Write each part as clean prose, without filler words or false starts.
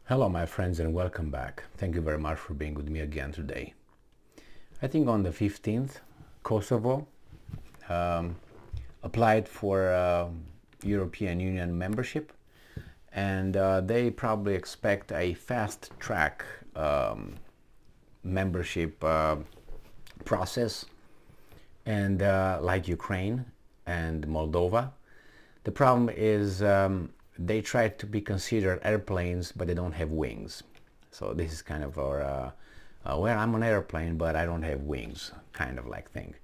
Hello my friends and welcome back. Thank you very much for being with me again today. I think on the 15th, Kosovo applied for European Union membership, and they probably expect a fast track membership process, and like Ukraine and Moldova. The problem is they try to be considered airplanes, but they don't have wings. So this is kind of our, well, I'm an airplane, but I don't have wings, kind of like thing.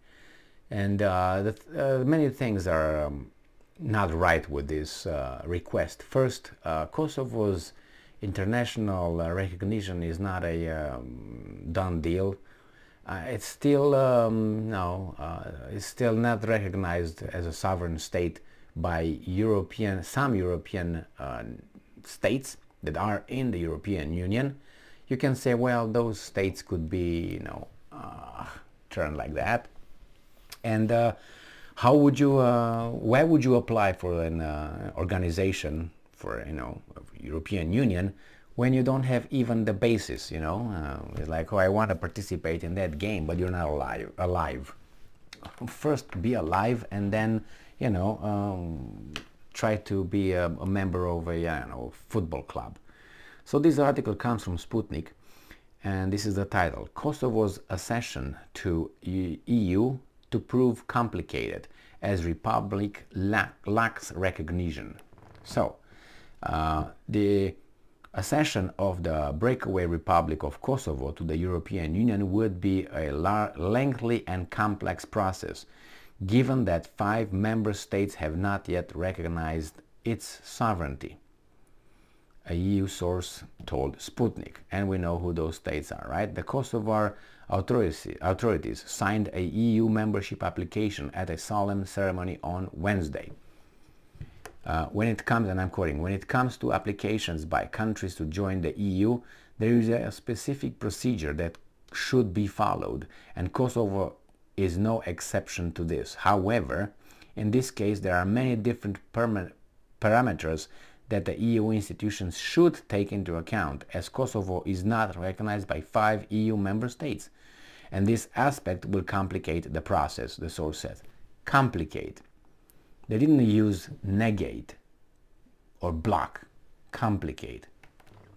And many things are not right with this request. First, Kosovo's international recognition is not a done deal. It's still it's still not recognized as a sovereign state by some European states that are in the European Union. You can say, well, those states could be, turned like that. And how would you, why would you apply for an organization for, European Union when you don't have even the basis, It's like, oh, I want to participate in that game, but you're not alive. First be alive, and then try to be a member of a football club. So this article comes from Sputnik, and this is the title: Kosovo's accession to EU to prove complicated as republic lacks recognition. So the accession of the breakaway Republic of Kosovo to the European Union would be a lengthy and complex process, given that 5 member states have not yet recognized its sovereignty, a EU source told Sputnik. And we know who those states are, right? The Kosovar authorities signed a EU membership application at a solemn ceremony on Wednesday. When it comes, and I'm quoting, when it comes to applications by countries to join the EU, there is a specific procedure that should be followed, and Kosovo is no exception to this. However, in this case, there are many different parameters that the EU institutions should take into account, as Kosovo is not recognized by 5 EU member states. And this aspect will complicate the process, the source said. Complicate. They didn't use negate or block. Complicate.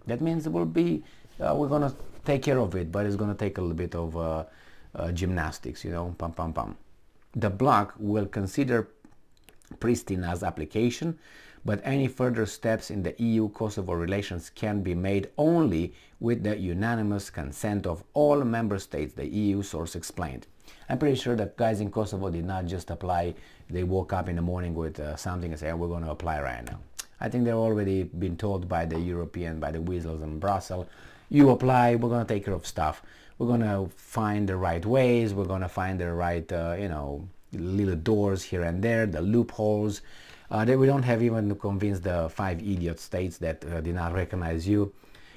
That means it will be, we're going to take care of it, but it's going to take a little bit of gymnastics, pam pam pam. The bloc will consider Pristina's application, but any further steps in the EU-Kosovo relations can be made only with the unanimous consent of all member states, the EU source explained. I'm pretty sure that guys in Kosovo did not just apply. They woke up in the morning with something and say, oh, we're going to apply right now. I think they've already been told by the weasels in Brussels, you apply, we're going to take care of stuff. We're going to find the right ways, we're going to find the right, little doors here and there, the loopholes. We don't have even to convince the 5 idiot states that did not recognize you.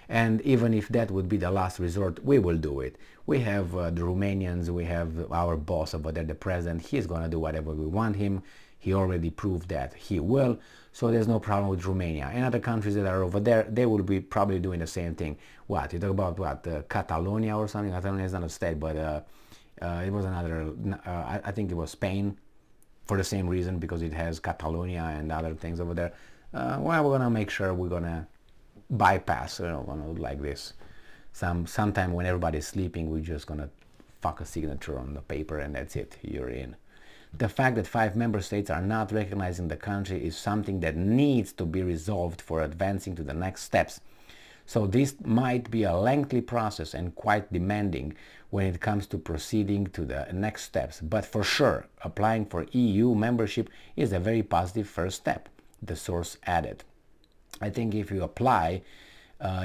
And even if that would be the last resort, we will do it. We have the Romanians, we have our boss over there, the president. He's going to do whatever we want him. He already proved that he will. So there's no problem with Romania. And other countries that are over there, they will be probably doing the same thing. What? You talk about what? Catalonia or something? Catalonia is not a state, but it was another, I think it was Spain, for the same reason, because it has Catalonia and other things over there. Well, we're going to make sure we're going to bypass, like this. Sometime when everybody's sleeping, we're just going to fuck a signature on the paper and that's it, you're in. The fact that 5 member states are not recognizing the country is something that needs to be resolved for advancing to the next steps. So this might be a lengthy process and quite demanding when it comes to proceeding to the next steps. But for sure, applying for EU membership is a very positive first step, the source added. I think if you apply,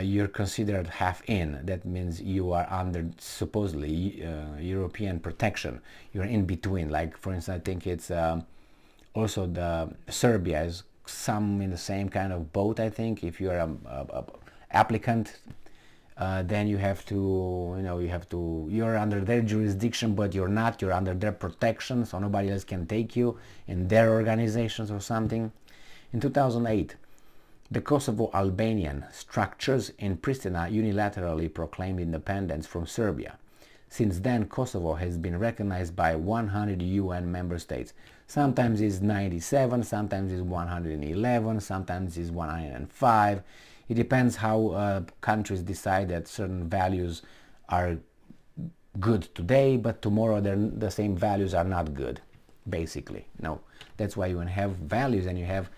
you're considered half in. That means you are under supposedly European protection. You're in between. Like, for instance, I think it's also the Serbia is some in the same kind of boat. I think if you're a applicant, then you have to, you're under their jurisdiction, but you're not. You're under their protection, so nobody else can take you in their organizations or something. In 2008. The Kosovo-Albanian structures in Pristina unilaterally proclaimed independence from Serbia. Since then, Kosovo has been recognized by 100 UN member states. Sometimes it's 97, sometimes it's 111, sometimes it's 105. It depends how countries decide that certain values are good today, but tomorrow the same values are not good, basically. No, that's why when you have values and you have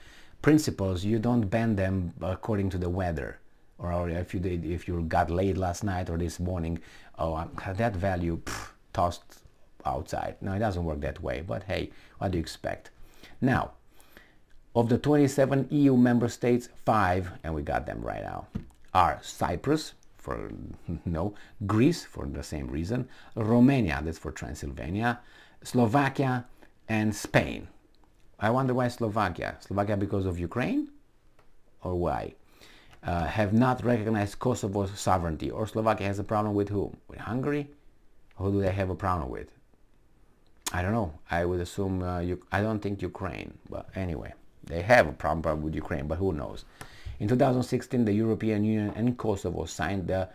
principles, you don't bend them according to the weather, or if you got late last night or this morning, oh, that value tossed outside. No, it doesn't work that way, but hey, what do you expect? Now, of the 27 EU member states, 5, and we got them right now, are Cyprus, for no, Greece for the same reason, Romania, that's for Transylvania, Slovakia, and Spain. I wonder why Slovakia. Slovakia because of Ukraine? Or why? Have not recognized Kosovo's sovereignty. Or Slovakia has a problem with whom? With Hungary? Who do they have a problem with? I don't know. I would assume, I don't think Ukraine. But anyway, they have a problem with Ukraine, but who knows? In 2016, the European Union and Kosovo signed the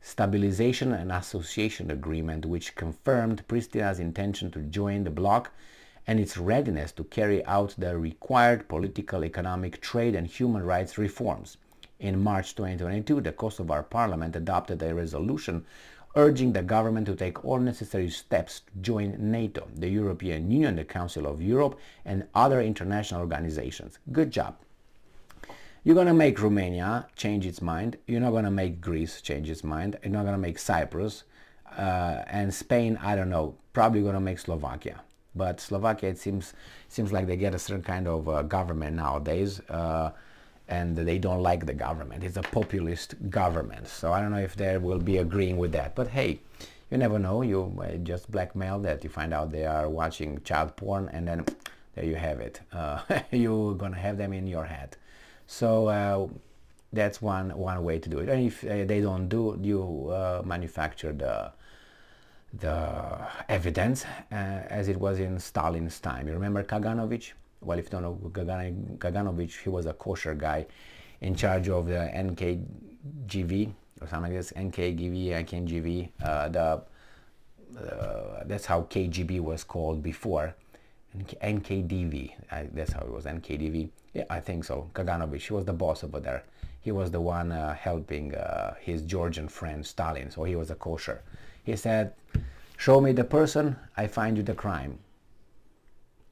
Stabilization and Association Agreement, which confirmed Pristina's intention to join the bloc and its readiness to carry out the required political, economic, trade and human rights reforms. In March 2022, the Kosovar parliament adopted a resolution urging the government to take all necessary steps to join NATO, the European Union, the Council of Europe, and other international organizations. Good job. You're going to make Romania change its mind. You're not going to make Greece change its mind. You're not going to make Cyprus. And Spain, I don't know, probably going to make Slovakia. But Slovakia, it seems like they get a certain kind of government nowadays, and they don't like the government. It's a populist government. So I don't know if they will be agreeing with that. But hey, you never know. You just blackmail that. You find out they are watching child porn, and then there you have it. You're going to have them in your head. So that's one way to do it. And if they don't do, you manufacture the evidence as it was in Stalin's time. You remember Kaganovich? Well, if you don't know Kaganovich, he was a kosher guy in charge of the NKGV or something like this. NKGV. That's how KGB was called before. NKDV, that's how it was, NKDV. Yeah, I think so. Kaganovich, he was the boss over there. He was the one helping his Georgian friend Stalin, so he was a kosher. He said, show me the person, I find you the crime.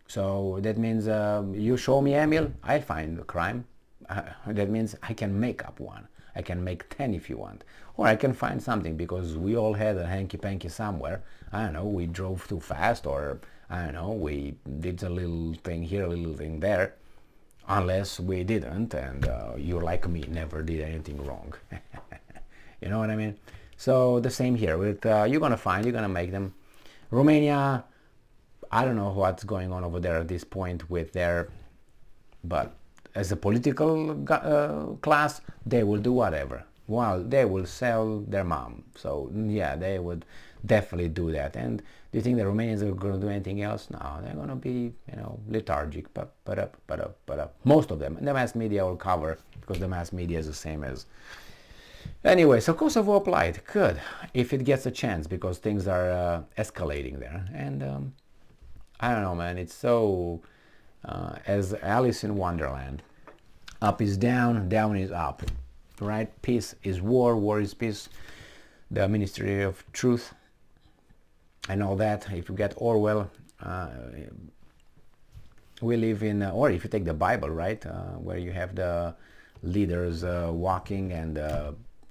So that means you show me Emil, I find the crime. That means I can make up one. I can make 10 if you want. Or I can find something, because we all had a hanky-panky somewhere. I don't know, we drove too fast, or I don't know, we did a little thing here, a little thing there. Unless we didn't, and you like me, never did anything wrong. You know what I mean? So the same here. With you're gonna make them. Romania, I don't know what's going on over there at this point with their, but as a political class, they will do whatever. Well, they will sell their mom. So yeah, they would definitely do that. And do you think the Romanians are going to do anything else? No, they're going to be, you know, lethargic. But most of them. And the mass media will cover, because the mass media is the same as. Anyway, so Kosovo applied. Good, if it gets a chance, because things are escalating there. And I don't know, man. It's so as Alice in Wonderland. Up is down, down is up. Right? Peace is war, war is peace. The Ministry of Truth. I know that. If you get Orwell, we live in, or if you take the Bible, right, where you have the leaders walking and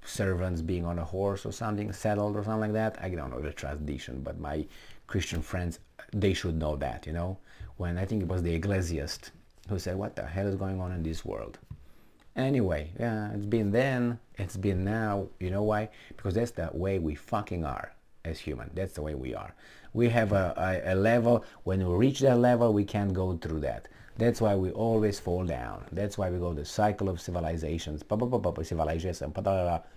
servants being on a horse or something, saddled or something like that. I don't know the tradition, but my Christian friends, they should know that, you know. When I think it was the Ecclesiast who said, what the hell is going on in this world? Anyway, yeah, it's been then, it's been now. You know why? Because that's the way we fucking are as human. That's the way we are. We have a level. When we reach that level, we can't go through that. That's why we always fall down. That's why we go the cycle of civilizations. Civilization.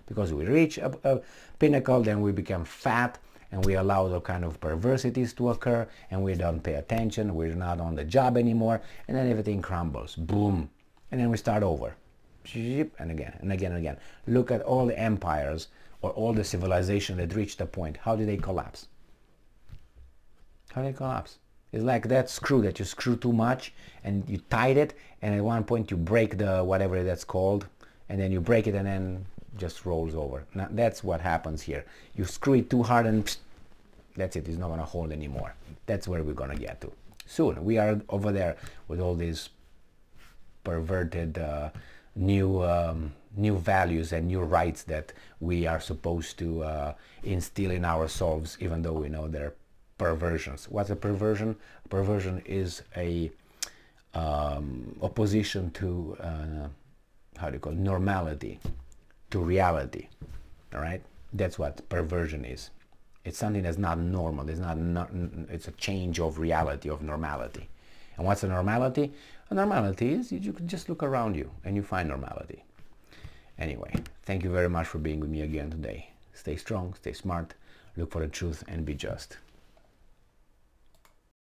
Because we reach a pinnacle, then we become fat, and we allow the kind of perversities to occur, and we don't pay attention. We're not on the job anymore, and then everything crumbles. Boom. And then we start over. and again and again and again. Look at all the empires or all the civilization that reached a point. How did they collapse? How did they collapse? It's like that screw that you screw too much and you tied it, and at one point you break the whatever that's called, and then you break it and then just rolls over. Now that's what happens here. You screw it too hard and psst, that's it. It's not going to hold anymore. That's where we're going to get to soon. We are over there with all these perverted new values and new rights that we are supposed to instill in ourselves, even though we know they're perversions. What's a perversion? A perversion is a opposition to how do you call it? Normality, to reality. All right, that's what perversion is. It's something that's not normal. It's a change of reality, of normality. And what's a normality? A normality is you can just look around you and you find normality. Anyway, thank you very much for being with me again today. Stay strong, stay smart, look for the truth, and be just.